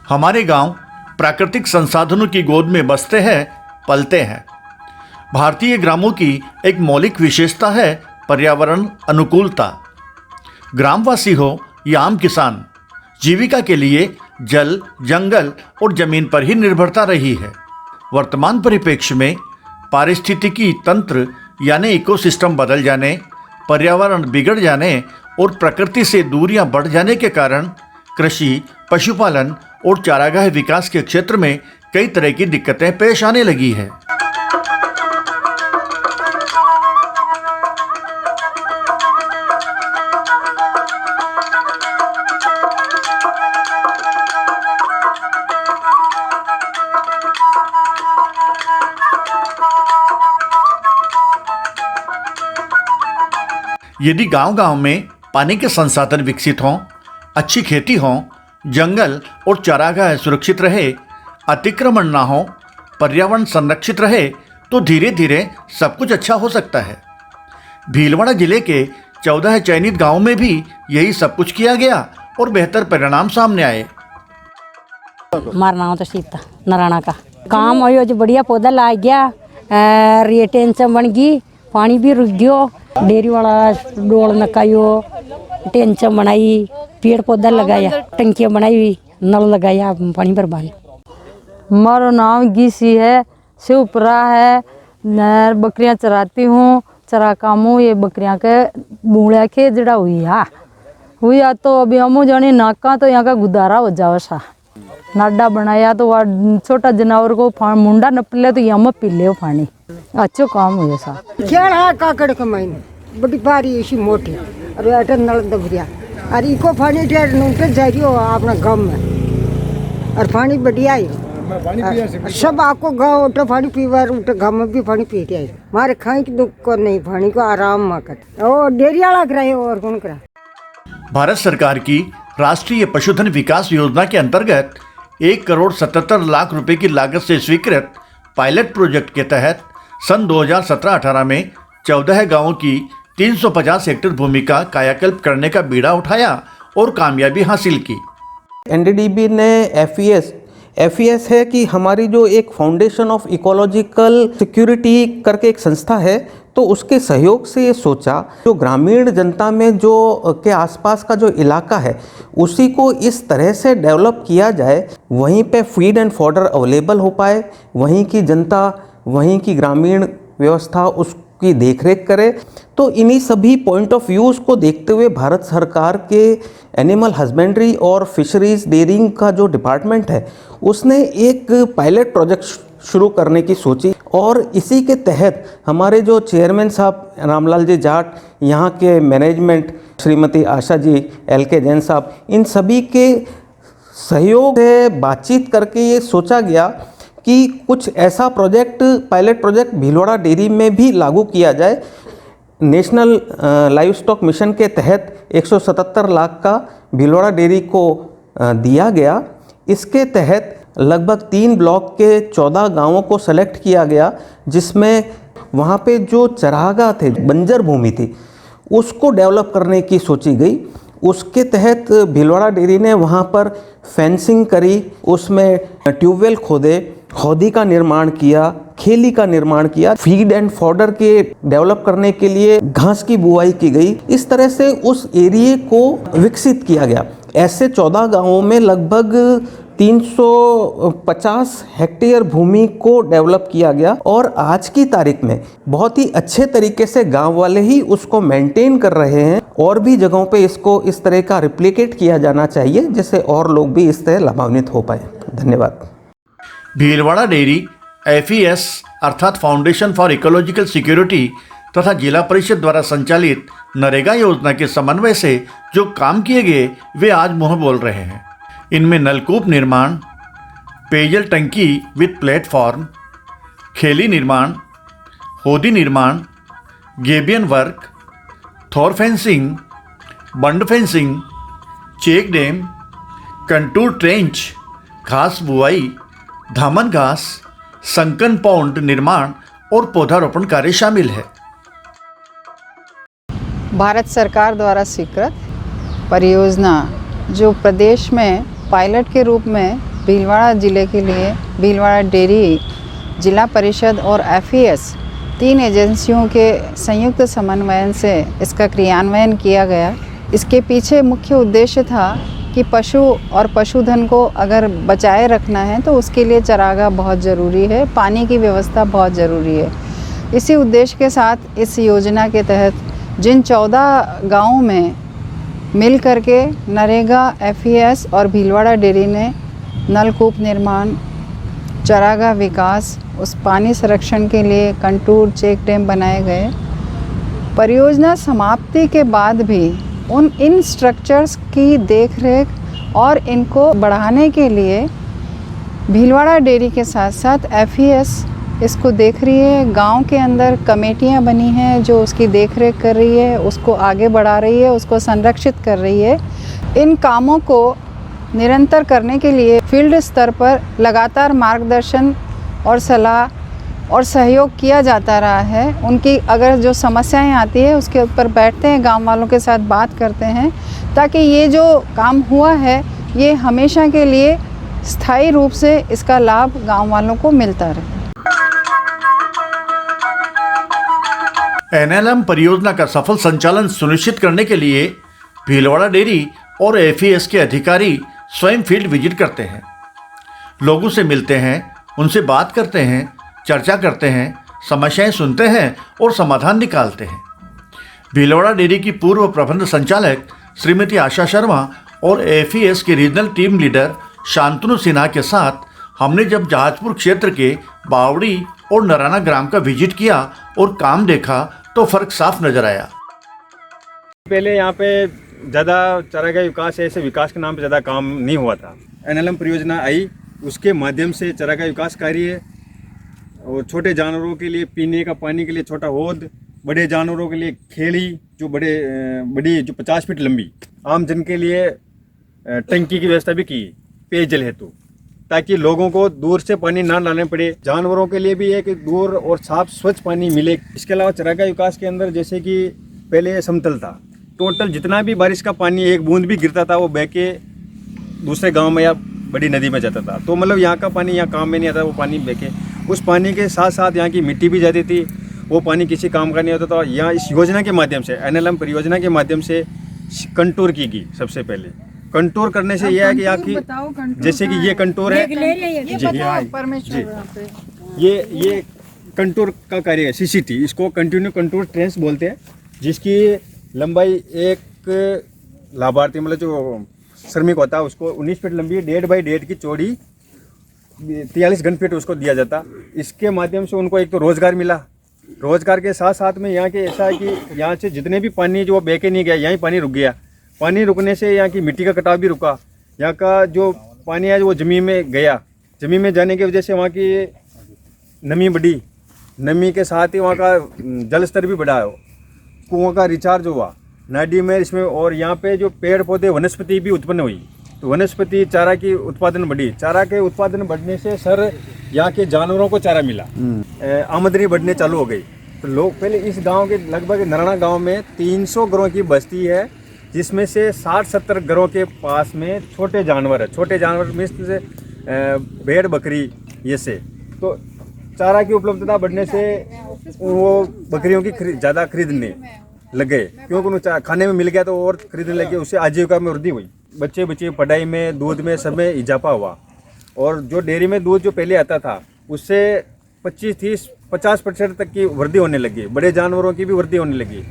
हमारे गांव प्राकृतिक संसाधनों की गोद में बसते हैं, पलते हैं। भारतीय ग्रामों की एक मौलिक विशेषता है पर्यावरण अनुकूलता। ग्रामवासी हो या आम किसान, जीविका के लिए जल, जंगल और जमीन पर ही निर्भरता रही है। वर्तमान परिप्रेक्ष्य में पारिस्थितिकी तंत्र यानी इकोसिस्टम बदल जाने, पर्यावरण बिगड़ जाने और प्रकृति से दूरियां बढ़ जाने के कारण कृषि, पशुपालन और चारागाह विकास के क्षेत्र में कई तरह की दिक्कतें पेश आने लगी है। यदि गांव-गांव में पानी के संसाधन विकसित हों, अच्छी खेती हो, जंगल और चारागाह सुरक्षित रहे, अतिक्रमण ना हो, पर्यावरण संरक्षित रहे, तो धीरे धीरे सब कुछ अच्छा हो सकता है। भीलवाड़ा जिले के 14 चयनित गांवों में भी यही सब कुछ किया गया और बेहतर परिणाम सामने आए। हमारा नाम तो सीता नारायणा का काम हो जो बढ़िया पौधा ला गया, ये टेंशन बन गई, पानी भी रुक गयो, डेयरी वाला डोल नकायो, टेंशन बनाई, पेड़ पौधा लगाया, टंकियाँ बनाई, नल लगाया, पानी भरवाने। हमारा नाम गीसी है, शिवपुरा है, बकरियां चराती हूँ, चरा कामू ये बकरियां के बूढ़ा के जड़ा हुई आ तो अभी हम जानी नाका तो यहाँ का गुजारा हो जाओ सा। नाडा बनाया तो वह छोटा जानवर को मुंडा नप ले तो यहाँ पी ले पानी, अच्छो काम हुआ सा। क्या है काकड़ का महीने बड़ी बारी ऐसी मोटी अरे अटन नल दबरिया अरे इको पानी डेढ़ नूटे जाइयो अपना गाँव में और पानी बढ़िया है, सब आपको गाँव उठो पानी पीवा उठो गाँव में भी पानी पीते है। हमारे खाई की दुख को नहीं, पानी को आराम माकत और डेयरी वाला कराए और कौन करा। भारत सरकार की राष्ट्रीय पशुधन विकास योजना के अंतर्गत 1,77,00,000 रुपए की लागत से स्वीकृत पायलट प्रोजेक्ट के तहत सन 2017-18 में 14 गांवों की 350 हेक्टेयर भूमि का कायाकल्प करने का बीड़ा उठाया और कामयाबी हासिल की। एनडीडीबी ने एफईएस है कि हमारी जो एक फाउंडेशन ऑफ इकोलॉजिकल सिक्योरिटी करके एक संस्था है, तो उसके सहयोग से ये सोचा जो ग्रामीण जनता में जो के आसपास का जो इलाका है उसी को इस तरह से डेवलप किया जाए, वहीं पे फीड एंड फॉडर अवेलेबल हो पाए, वहीं की जनता, वहीं की ग्रामीण व्यवस्था उसकी देखरेख करे। तो इन्हीं सभी पॉइंट ऑफ व्यूज़ को देखते हुए भारत सरकार के एनिमल हस्बेंड्री और फिशरीज डेयरिंग का जो डिपार्टमेंट है उसने एक पायलट प्रोजेक्ट शुरू करने की सोची और इसी के तहत हमारे जो चेयरमैन साहब रामलाल जी जाट, यहाँ के मैनेजमेंट श्रीमती आशा जी, LK जैन साहब, इन सभी के सहयोग से बातचीत करके ये सोचा गया कि कुछ ऐसा project, pilot project Bhilwara dairy में भी लागू किया जाए। नेशनल लाइव स्टॉक मिशन के तहत 177 लाख का भीलवाड़ा डेयरी को दिया गया। इसके तहत लगभग 3 ब्लॉक के 14 गांवों को सेलेक्ट किया गया, जिसमें वहाँ पे जो चरागाह थे, बंजर भूमि थी, उसको डेवलप करने की सोची गई। उसके तहत भीलवाड़ा डेयरी ने वहाँ पर फेंसिंग करी, उसमें ट्यूबवेल खोदे, हौदी का निर्माण किया, खेली का निर्माण किया, फीड एंड फॉडर के डेवलप करने के लिए घास की बुआई की गई। इस तरह से उस एरिया को विकसित किया गया। ऐसे 14 गांवों में लगभग 350 हेक्टेयर भूमि को डेवलप किया गया और आज की तारीख में बहुत ही अच्छे तरीके से गांव वाले ही उसको मेंटेन कर रहे हैं। और भी जगहों पे इसको इस तरह का रिप्लिकेट किया जाना चाहिए, जिससे और लोग भी इस तरह लाभान्वित हो पाए। धन्यवाद। भीलवाड़ा डेयरी FES अर्थात फाउंडेशन फॉर इकोलॉजिकल सिक्योरिटी तथा जिला परिषद द्वारा संचालित नरेगा योजना के समन्वय से जो काम किए गए वे आज मुँह बोल रहे हैं। इनमें नलकूप निर्माण, पेयजल टंकी विद प्लेटफॉर्म, खेली निर्माण, होदी निर्माण, गेबियन वर्क, थोर fencing, bund fencing, check dam, contour trench, घास बुआई, धामन घास, संकन पौंड निर्माण और पौधारोपण कार्य शामिल है। भारत सरकार द्वारा स्वीकृत परियोजना जो प्रदेश में पायलट के रूप में भीलवाड़ा ज़िले के लिए भीलवाड़ा डेयरी जिला परिषद और FES 3 एजेंसियों के संयुक्त समन्वयन से इसका क्रियान्वयन किया गया। इसके पीछे मुख्य उद्देश्य था कि पशु और पशुधन को अगर बचाए रखना है तो उसके लिए चरागाह बहुत ज़रूरी है, पानी की व्यवस्था बहुत ज़रूरी है। इसी उद्देश्य के साथ इस योजना के तहत जिन 14 गाँवों में मिल करके नरेगा, FES और भीलवाड़ा डेयरी ने नलकूप निर्माण, चरागाह विकास, उस पानी संरक्षण के लिए कंटूर, चेक डैम बनाए गए। परियोजना समाप्ति के बाद भी इन स्ट्रक्चर्स की देखरेख और इनको बढ़ाने के लिए भीलवाड़ा डेयरी के साथ साथ FES इसको देख रही है। गांव के अंदर कमेटियां बनी हैं जो उसकी देखरेख कर रही है, उसको आगे बढ़ा रही है, उसको संरक्षित कर रही है। इन कामों को निरंतर करने के लिए फील्ड स्तर पर लगातार मार्गदर्शन और सलाह और सहयोग किया जाता रहा है। उनकी अगर जो समस्याएं आती है उसके ऊपर बैठते हैं, गांव वालों के साथ बात करते हैं ताकि ये जो काम हुआ है ये हमेशा के लिए स्थायी रूप से इसका लाभ गांव वालों को मिलता रहे। NLM परियोजना का सफल संचालन सुनिश्चित करने के लिए भीलवाड़ा डेयरी और FES के अधिकारी स्वयं फील्ड विजिट करते हैं, लोगों से मिलते हैं, उनसे बात करते हैं, चर्चा करते हैं, समस्याएं सुनते हैं और समाधान निकालते हैं। भीलवाड़ा डेयरी की पूर्व प्रबंध संचालक श्रीमती आशा शर्मा और FES के regional team leader Shantanu Sinha के साथ हमने जब जहाजपुर क्षेत्र के बावड़ी और नराना ग्राम का विजिट किया और काम देखा तो फर्क साफ नजर आया। पहले यहाँ पे ज़्यादा चरागाह विकास, ऐसे विकास के नाम पे ज़्यादा काम नहीं हुआ था। NLM परियोजना आई, उसके माध्यम से चरागाह विकास कार्य और छोटे जानवरों के लिए पीने का पानी के लिए छोटा हौद, बड़े जानवरों के लिए खेड़ी जो बड़ी जो 50 फीट लंबी, आम जन के लिए टंकी की व्यवस्था भी की पेयजल हेतु, ताकि लोगों को दूर से पानी ना लाने पड़े। जानवरों के लिए भी एक दूर और साफ स्वच्छ पानी मिले। इसके अलावा चरागाह विकास के अंदर जैसे कि पहले समतल था, टोटल जितना भी बारिश का पानी एक बूंद भी गिरता था वो बह के दूसरे गांव में या बड़ी नदी में जाता था। तो मतलब यहाँ का पानी यहाँ काम में नहीं आता, वो पानी बह के उस पानी के साथ साथ यहाँ की मिट्टी भी जाती थी, वो पानी किसी काम का नहीं होता था। यहाँ इस योजना के माध्यम से, NLM परियोजना के माध्यम से कंटूर की गई। सबसे पहले कंटूर करने से यह है कि यहाँ की जैसे कि ये कंटूर है ये कंटूर का कार्य है, CCT, इसको कंटिन्यू कंटूर ट्रेंच बोलते हैं, जिसकी लंबाई एक लाभार्थी मतलब जो श्रमिक होता है उसको 19 फीट लंबी, 1.5 बाई 1.5 की चौड़ी, 43 घन फीट उसको दिया जाता। इसके माध्यम से उनको एक तो रोज़गार मिला, रोज़गार के साथ साथ में यहाँ के ऐसा है कि यहाँ से जितने भी पानी जो बह के नहीं गया, यहीं पानी रुक गया। पानी रुकने से यहाँ की मिट्टी का कटाव भी रुका, यहाँ का जो पानी है वो ज़मीन में गया, ज़मीन में जाने की वजह से वहाँ की नमी बढ़ी, नमी के साथ ही वहाँ का जल स्तर भी बढ़ा है, कुओं का रिचार्ज हुआ नाडी में इसमें, और यहाँ पे जो पेड़ पौधे वनस्पति भी उत्पन्न हुई, तो वनस्पति चारा की उत्पादन बढ़ी। चारा के उत्पादन बढ़ने से सर यहाँ के जानवरों को चारा मिला, आमदनी बढ़ने चालू हो गई। तो लोग पहले इस गांव के लगभग नराना गांव में 300 घरों की बस्ती है, जिसमें से 60-70 घरों के पास में छोटे जानवर है। छोटे जानवर मीन्स से भेड़ बकरी ये से, तो चारा की उपलब्धता बढ़ने से वो बकरियों की ज़्यादा खरीदने लगे, क्योंकि उन्हें खाने में मिल गया तो और खरीदने लगे, उससे आजीविका में वृद्धि हुई। बच्चे पढ़ाई में, दूध में, सब में इजाफा हुआ। और जो डेयरी में दूध जो पहले आता था उससे 25-30-50% तक की वृद्धि होने लगी। बड़े जानवरों की भी वृद्धि होने लगी,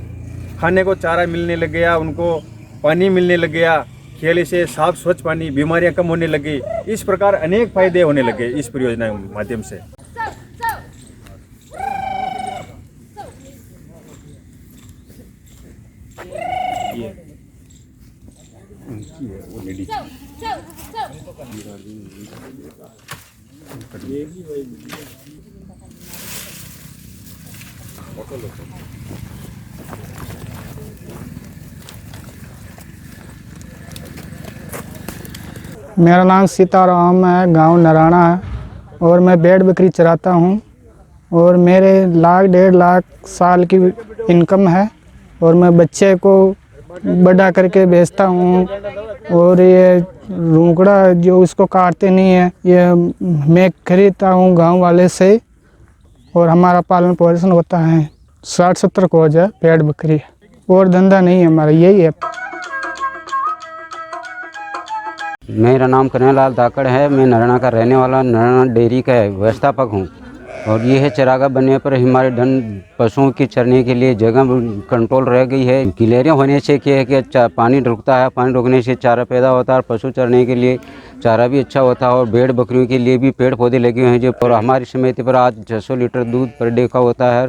खाने को चारा मिलने लग गया, उनको पानी मिलने लग गया, खेल से साफ स्वच्छ पानी, बीमारियां कम होने लगी। इस प्रकार अनेक फायदे होने लगे इस परियोजना के माध्यम से। मेरा नाम सीताराम है, गांव नराना है और मैं भेड़ बकरी चराता हूं और मेरे 1.5 लाख साल की इनकम है और मैं बच्चे को बड़ा करके बेचता हूँ। और ये रूकड़ा जो उसको काटते नहीं है, ये मैं खरीदता हूँ गांव वाले से। और हमारा पालन पोषण होता है। 60-70 कोज है, पेड़ बकरी। और धंधा नहीं है हमारा, यही है। मेरा नाम कन्हैयालाल धाकड़ है। मैं नराना का रहने वाला, नराना डेयरी का व्यवस्थापक हूँ। और ये है चरागाह बनने पर हमारे पशुओं की चरने के लिए जगह कंट्रोल रह गई है। गिलेरियाँ होने से क्या है कि पानी रुकता है, पानी रुकने से चारा पैदा होता है और पशु चरने के लिए चारा भी अच्छा होता है। और भेड़ बकरियों के लिए भी पेड़ पौधे लगे हुए हैं जो और हमारी समिति पर आज 600 लीटर दूध पर डे का होता है।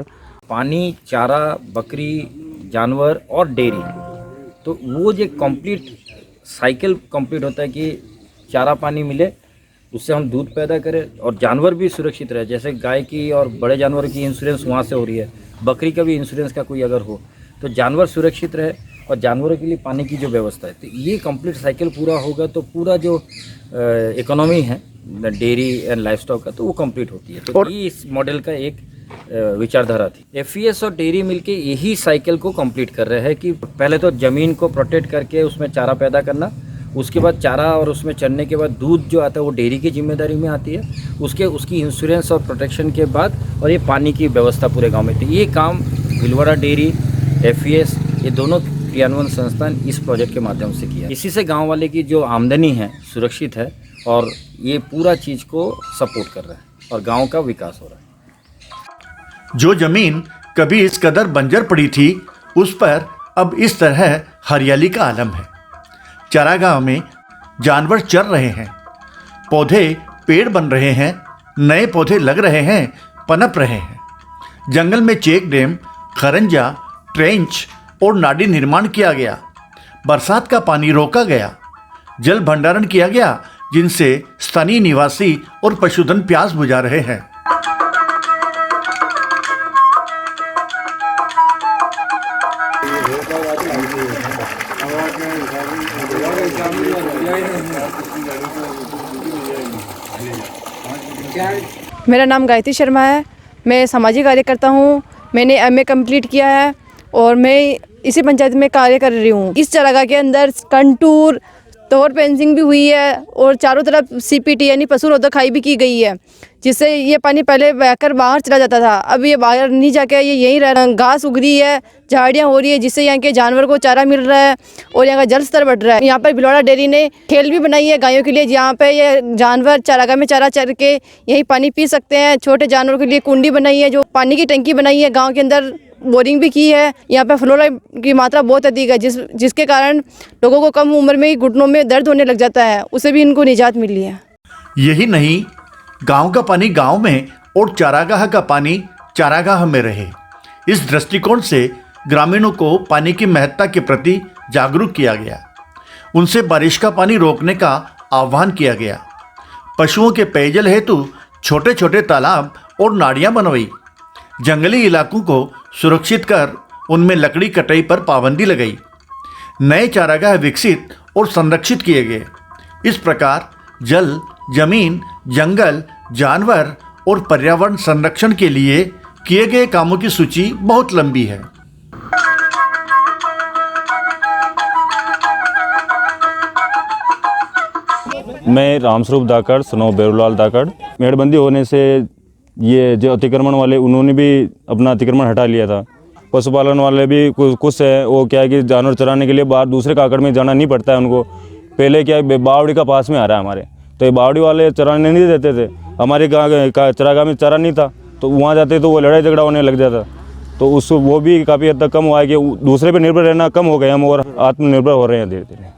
पानी, चारा, बकरी, जानवर और डेयरी, तो वो जो कंप्लीट साइकिल कंप्लीट होता है कि चारा पानी मिले, उससे हम दूध पैदा करें और जानवर भी सुरक्षित रहे। जैसे गाय की और बड़े जानवर की इंश्योरेंस वहाँ से हो रही है, बकरी का भी इंश्योरेंस का कोई अगर हो तो जानवर सुरक्षित रहे और जानवरों के लिए पानी की जो व्यवस्था है, तो ये कंप्लीट साइकिल पूरा होगा तो पूरा जो इकोनॉमी है डेयरी एंड लाइवस्टॉक का, तो वो कंप्लीट होती है। तो ये इस मॉडल का एक विचारधारा थी। एफईएस और डेयरी मिलके यही साइकिल को कंप्लीट कर रहे हैं कि पहले तो ज़मीन को प्रोटेक्ट करके उसमें चारा पैदा करना, उसके बाद चारा और उसमें चरने के बाद दूध जो आता है वो डेयरी की जिम्मेदारी में आती है, उसकी इंश्योरेंस और प्रोटेक्शन के बाद, और ये पानी की व्यवस्था पूरे गांव में। तो ये काम भीलवाड़ा डेयरी, एफईएस, ये दोनों क्रियान्वयन संस्थान इस प्रोजेक्ट के माध्यम से किया। इसी से गांव वाले की जो आमदनी है सुरक्षित है और ये पूरा चीज़ को सपोर्ट कर रहा है और गाँव का विकास हो रहा है। जो जमीन कभी इस कदर बंजर पड़ी थी, उस पर अब इस तरह हरियाली का आलम है। चारागाह में जानवर चर रहे हैं, पौधे पेड़ बन रहे हैं, नए पौधे लग रहे हैं, पनप रहे हैं। जंगल में चेक डैम, खरंजा, ट्रेंच और नाडी निर्माण किया गया। बरसात का पानी रोका गया, जल भंडारण किया गया, जिनसे स्थानीय निवासी और पशुधन प्यास बुझा रहे हैं। मेरा नाम गायत्री शर्मा है। मैं सामाजिक कार्यकर्ता हूँ। मैंने एमए कंप्लीट किया है और मैं इसी पंचायत में कार्य कर रही हूँ। इस चरागाह के अंदर कंटूर, तोड़ फेंसिंग भी हुई है और चारों तरफ सीपीटी यानी पशु रोधक खाई भी की गई है, जिससे ये पानी पहले बहकर बाहर चला जाता था। अब ये बाहर नहीं जाके ये यहीं रह रहा है। घास उग रही है, झाड़ियाँ हो रही है, जिससे यहाँ के जानवर को चारा मिल रहा है और यहाँ का जल स्तर बढ़ रहा है। यहाँ पर भीलवाड़ा डेयरी ने खेल भी बनाई है गायों के लिए, जहाँ पे ये जानवर चारागाह में चारा चर के यहीं पानी पी सकते हैं। छोटे जानवरों के लिए कुंडी बनाई है, जो पानी की टंकी बनाई है, गाँव के अंदर बोरिंग भी की है। यहाँ पे फ्लोराइड की मात्रा बहुत अधिक है, जिसके कारण लोगों को कम उम्र में ही घुटनों में दर्द होने लग जाता है, उससे भी इनको निजात मिली है। यही नहीं, गांव का पानी गांव में और चारागाह का पानी चारागाह में रहे। इस दृष्टिकोण से ग्रामीणों को पानी की महत्ता के प्रति जागरूक किया गया। उनसे बारिश का पानी रोकने का आह्वान किया गया। पशुओं के पेयजल हेतु छोटे छोटे तालाब और नाड़ियाँ बनवाई। जंगली इलाकों को सुरक्षित कर उनमें लकड़ी कटाई पर पाबंदी लगाई। नए चारागाह विकसित और संरक्षित किए गए। इस प्रकार जल, जमीन, जंगल, जानवर और पर्यावरण संरक्षण के लिए किए गए कामों की सूची बहुत लंबी है। मैं रामस्वरूप धाकड़, सनो बेरूलाल धाकड़। मेड़बंदी होने से ये जो अतिक्रमण वाले, उन्होंने भी अपना अतिक्रमण हटा लिया था। पशुपालन वाले भी कुछ है, वो क्या है कि जानवर चराने के लिए बाहर दूसरे काकड़ में जाना नहीं पड़ता है उनको। पहले क्या है, बावड़ी का पास में आ रहा है हमारे, तो ये बावड़ी वाले चराने नहीं देते थे। हमारे चरागाह में चारा नहीं था, तो वहाँ जाते तो वो लड़ाई झगड़ा होने लग जाता। तो उसको वो भी काफ़ी हद तक कम हुआ है कि दूसरे पर निर्भर रहना कम हो गया हम और आत्मनिर्भर हो रहे हैं धीरे धीरे।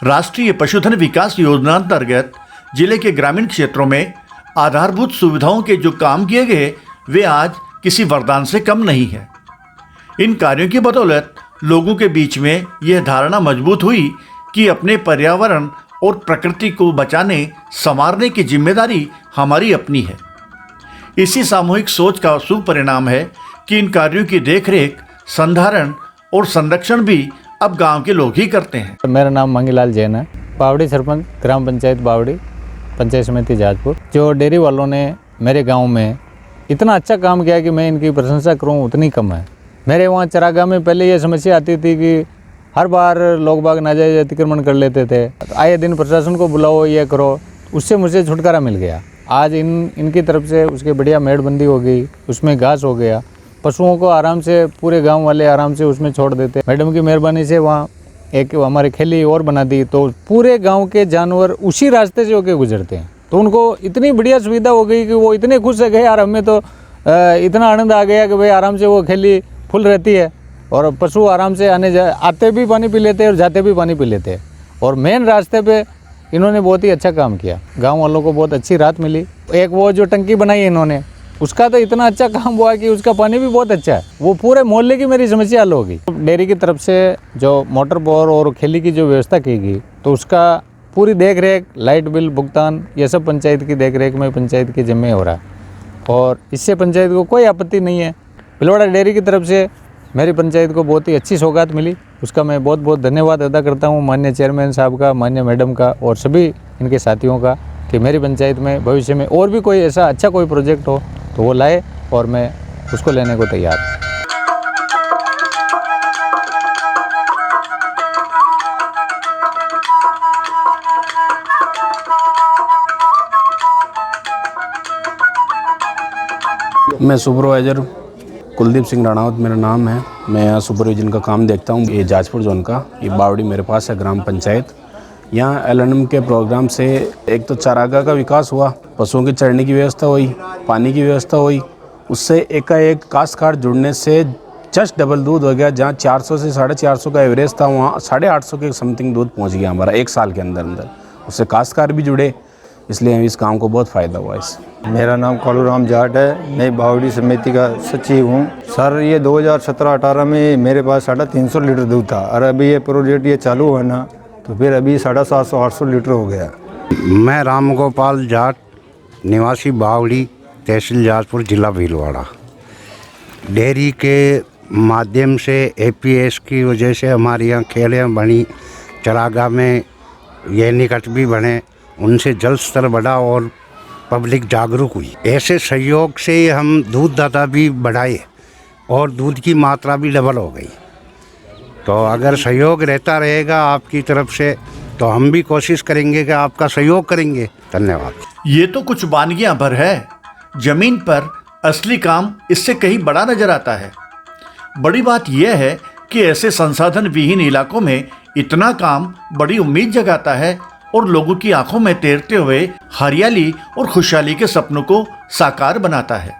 राष्ट्रीय पशुधन विकास योजना अंतर्गत जिले के ग्रामीण क्षेत्रों में आधारभूत सुविधाओं के जो काम किए गए, वे आज किसी वरदान से कम नहीं है। इन कार्यों की बदौलत लोगों के बीच में यह धारणा मजबूत हुई कि अपने पर्यावरण और प्रकृति को बचाने, संवारने की जिम्मेदारी हमारी अपनी है। इसी सामूहिक सोच का शुभ परिणाम है कि इन कार्यों की देखरेख, संधारण और संरक्षण भी अब गांव के लोग ही करते हैं। मेरा नाम मंगीलाल जैन है, बावड़ी सरपंच, ग्राम पंचायत बावड़ी, पंचायत समिति जाजपुर। जो डेयरी वालों ने मेरे गांव में इतना अच्छा काम किया कि मैं इनकी प्रशंसा करूं उतनी कम है। मेरे वहाँ चरागाह में पहले ये समस्या आती थी कि हर बार लोग बाग नाजायज अतिक्रमण कर लेते थे। आए दिन प्रशासन को बुलाओ, ये करो, उससे मुझे छुटकारा मिल गया। आज इनकी तरफ से उसकी बढ़िया मेड़बंदी हो गई, उसमें घास हो गया, पशुओं को आराम से पूरे गांव वाले आराम से उसमें छोड़ देते। मैडम की मेहरबानी से वहाँ एक हमारी खेली और बना दी, तो पूरे गांव के जानवर उसी रास्ते से होके गुजरते हैं। तो उनको इतनी बढ़िया सुविधा हो गई कि वो इतने खुश है गए, यार हमें तो इतना आनंद आ गया कि भाई आराम से वो खेली फुल रहती है और पशु आराम से आते भी पानी पी लेते हैं और जाते भी पानी पी लेते हैं। और मेन रास्ते पे इन्होंने बहुत ही अच्छा काम किया, गांव वालों को बहुत अच्छी राहत मिली। एक वो जो टंकी बनाई है इन्होंने, उसका तो इतना अच्छा काम हुआ कि उसका पानी भी बहुत अच्छा है, वो पूरे मोहल्ले की मेरी समस्या हल होगी। डेयरी की तरफ से जो मोटर बोर और खेली की जो व्यवस्था की गई, तो उसका पूरी देख रेख, लाइट बिल भुगतान, ये सब पंचायत की देख रेख में पंचायत के जिम्मे हो रहा है और इससे पंचायत को कोई आपत्ति नहीं है। भिलवाड़ा डेयरी की तरफ से मेरी पंचायत को बहुत ही अच्छी सौगात मिली, उसका मैं बहुत बहुत धन्यवाद अदा करता हूँ माननीय चेयरमैन साहब का, माननीय मैडम का और सभी इनके साथियों का, कि मेरी पंचायत में भविष्य में और भी कोई ऐसा अच्छा कोई प्रोजेक्ट हो तो वो लाए और मैं उसको लेने को तैयार हूँ। मैं सुपरवाइज़र कुलदीप सिंह राणावत मेरा नाम है। मैं यहाँ सुपरविजन का काम देखता हूँ। ये जाजपुर जोन का, ये बावड़ी मेरे पास है ग्राम पंचायत। यहाँ LNM के प्रोग्राम से एक तो चारागाह का विकास हुआ, पशुओं की चरने की व्यवस्था हुई, पानी की व्यवस्था हुई, उससे एकाएक काश्तकार जुड़ने से जस्ट डबल दूध हो गया। जहाँ 400 से 450 का एवरेज था, वहाँ 850 के समथिंग दूध पहुँच गया हमारा एक साल के अंदर। उससे काश्तकार भी जुड़े, इसलिए इस काम को बहुत फ़ायदा हुआ इससे। मेरा नाम कालूराम जाट है, मैं बावड़ी समिति का सचिव हूँ। सर ये 2017-18 में मेरे पास 350 लीटर दूध था और अभी ये प्रोजेक्ट ये चालू हुआ ना, तो फिर अभी 750-800 लीटर हो गया। मैं राम गोपाल जाट, निवासी बावड़ी, तहसील जाजपुर, जिला भीलवाड़ा। डेयरी के माध्यम से APS की वजह से हमारे यहाँ खेलें बनी, चरागाह में ये निकट भी बने, उनसे जल स्तर बढ़ा और पब्लिक जागरूक हुई। ऐसे सहयोग से हम दूध दाता भी बढ़ाए और दूध की मात्रा भी डबल हो गई। तो अगर सहयोग रहता रहेगा आपकी तरफ से, तो हम भी कोशिश करेंगे कि आपका सहयोग करेंगे। धन्यवाद। ये तो कुछ वानगियां भर है, जमीन पर असली काम इससे कहीं बड़ा नजर आता है। बड़ी बात यह है कि ऐसे संसाधन विहीन इलाकों में इतना काम बड़ी उम्मीद जगाता है और लोगों की आंखों में तैरते हुए हरियाली और खुशहाली के सपनों को साकार बनाता है।